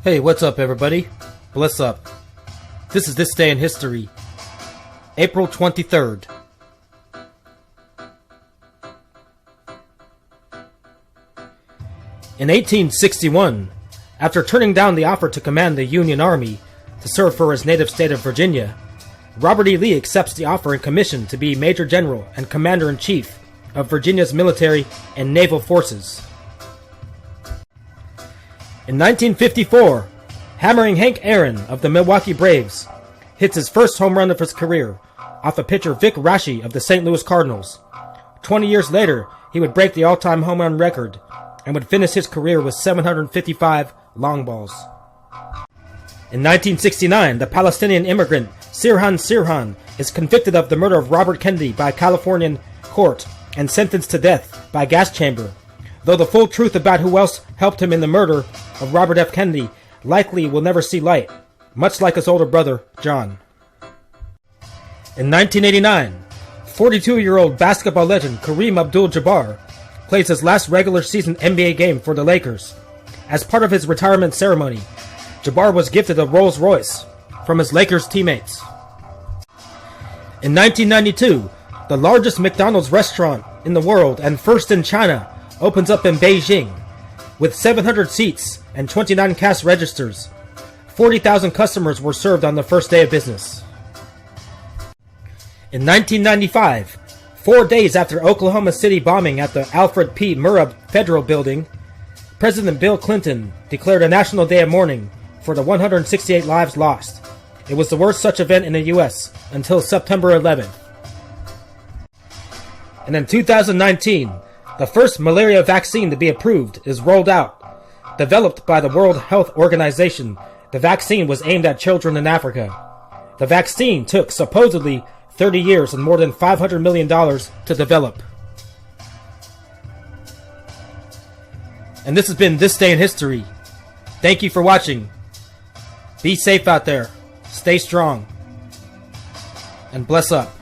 Hey, what's up, everybody? Bless up. This is This Day in History, April 23rd. In 1861, after turning down the offer to command the Union Army to serve for his native state of Virginia, Robert E. Lee accepts the offer and commission to be Major General and Commander-in-Chief of Virginia's military and naval forces. In 1954, hammering Hank Aaron of the Milwaukee Braves hits his first home run of his career off of pitcher Vic Raschi of the St. Louis Cardinals. 20 years later, he would break the all-time home run record and would finish his career with 755 long balls. In 1969, the Palestinian immigrant Sirhan is convicted of the murder of Robert Kennedy by a Californian court and sentenced to death by gas chamber, though the full truth about who else helped him in the murder of Robert F. Kennedy likely will never see light, much like his older brother, John. In 1989, 42-year-old basketball legend Kareem Abdul-Jabbar plays his last regular season NBA game for the Lakers. As part of his retirement ceremony, Jabbar was gifted a Rolls Royce from his Lakers teammates. In 1992, the largest McDonald's restaurant in the world and first in China opens up in Beijing. With 700 seats and 29 cash registers, 40,000 customers were served on the first day of business. In 1995, 4 days after Oklahoma City bombing at the Alfred P. Murrah Federal Building, President Bill Clinton declared a national day of mourning for the 168 lives lost. It was the worst such event in the U.S. until September 11th. And in 2019, the first malaria vaccine to be approved is rolled out. Developed by the World Health Organization, the vaccine was aimed at children in Africa. The vaccine took supposedly 30 years and more than $500 million to develop. And this has been This Day in History. Thank you for watching. Be safe out there. Stay strong. And bless up.